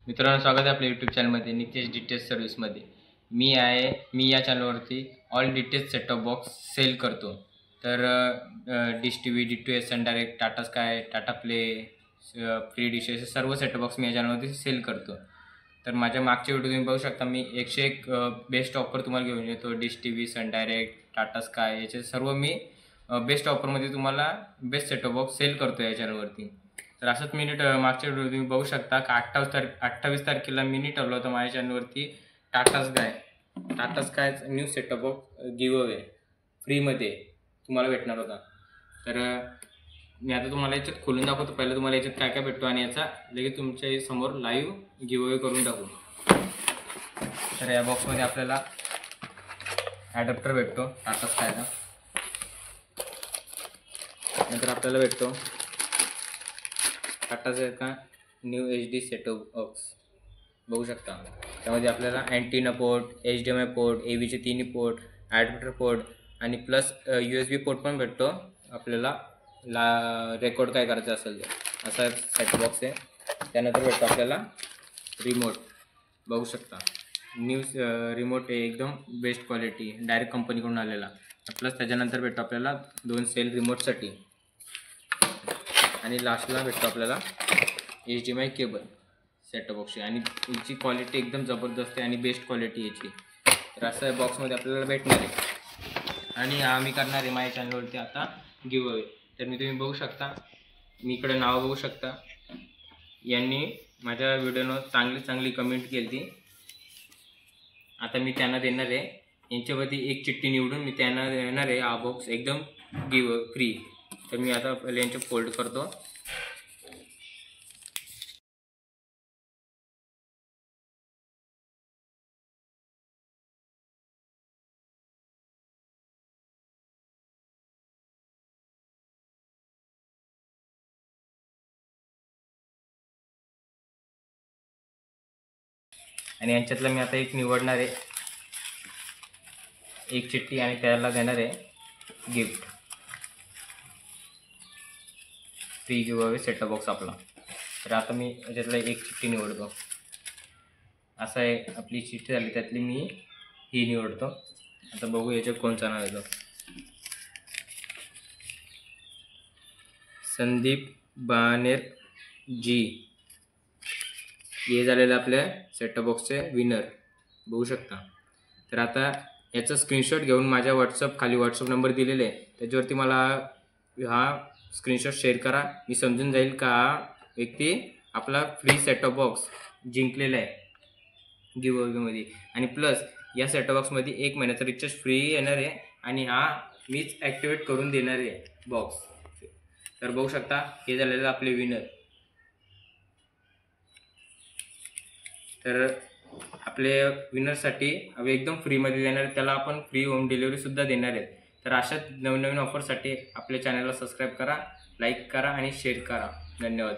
मित्रांनो, स्वागत आहे आपल्या यूट्यूब चॅनलमध्ये नितेश डिटेल्स सर्व्हिसमध्ये। मी या चॅनलवरती all details set top box sale करतो। तर Dish T V, D2S, Sun Direct, Tata Sky, Tata Play, free dishes सर्व सेट टॉप बॉक्स मी या चॅनलवरती सेल करतो। तर माझ्या मागचे व्हिडिओ तुम्ही बघू शकता। मी 101 बेस्ट ऑफर तुम्हाला घेऊन येतो। Dish T V, Sun Direct, Tata Sky याचे सर्व मी बेस्ट ऑफरमध्ये तुम्हाला best set top box sale करतो या चॅनलवरती। तर असंच मी मागच्या व्हिडिओ तुम्ही बघू शकता का 28 तारखेला मी ठरवलं होतं माझ्या चॅनलवरती Tata sky new setup box give away फ्रीमध्ये तुम्हाला भेटणार होता। तर मी आता तुम्हाला याच्यात खोलून दाखवतो। पहिलं तुम्हाला याच्यात काय काय भेटतो आणि याचा लगेच तुमच्या समोर लाईव्ह गिव अवे करून टाकू। तर या बॉक्समध्ये आपल्याला ॲडॅप्टर भेटतो टाटा स्कायचा। नंतर आपल्याला भेटतो टाटाचा का न्यू HD सेटअप बॉक्स बघू शकता। त्यामध्ये आपल्याला antenna port, HDMI port, AV चे तिन्ही पोर्ट, ॲडॅप्टर पोर्ट आणि प्लस USB पोर्ट पण भेटतो आपल्याला रेकॉर्ड काय करायचं असेल तर। असा सेटअप बॉक्स आहे। त्यानंतर भेटतो आपल्याला रिमोट बघू शकता। न्यू रिमोट आहे, एकदम बेस्ट क्वालिटी, डायरेक्ट कंपनीकडून आलेला। प्लस त्याच्यानंतर भेटतो आपल्याला 2 सेल रिमोटसाठी आणि लास्टला भेटतो आपल्याला HDMI केबल सेटअप बॉक्सची आणि याची क्वालिटी एकदम जबरदस्त आहे आणि बेस्ट क्वालिटी याची। तर असं बॉक्समध्ये आपल्याला भेटणार आहे आणि आम्ही करणार आहे माझ्या चॅनलवरती आता गिव अवे। तर तुम्ही बघू शकता, मी इकडे नाव बघू शकता। यांनी माझ्या व्हिडिओनं चांगली कमेंट केली ती। आता मी त्यांना देणार आहे यांच्यावरती एक चिठ्ठी निवडून मी त्यांना देणार आहे हा बॉक्स एकदम गिव फ्री। तर मी आता पहिले यांचे फोल्ड करतो। आणि यांच्यातलं मी आता एक निवडणार आहे, एक चिठ्ठी, आणि त्याला देणार आहे gift free give away setup box आपला। तर आता मी याच्यातला एक चिठ्ठी निवडतो। असं आहे आपली चिठ्ठी झाली, त्यातली मी ही निवडतो। आता बघू याच्यात कोणचा नाव येतो। संदीप बानेर जी हे झालेलं आपल्या सेटअप बॉक्सचे विनर बघू शकता। तर आता याचा स्क्रीनशॉट घेऊन माझ्या खाली व्हॉट्सअप नंबर दिलेले आहे, त्याच्यावरती मला हा स्क्रीनशॉट शेअर करा। मी समजून जाईल का हा व्यक्ती आपला फ्री सेटअप बॉक्स जिंकलेला आहे गिव अवेमध्ये। आणि प्लस या सेटअप बॉक्समध्ये 1 महिन्याचा रिचार्ज फ्री येणार आहे आणि हा मीच ॲक्टिवेट करून देणार आहे बॉक्स। तर बघू शकता हे झालेलं आपले विनर। तर आपले विनरसाठी एकदम फ्रीमध्ये देणार, त्याला आपण फ्री होम डिलिव्हरीसुद्धा देणार आहेत। तर अशाच नवीन ऑफरसाठी आपल्या चॅनलला सबस्क्राईब करा, लाईक करा आणि शेअर करा। धन्यवाद।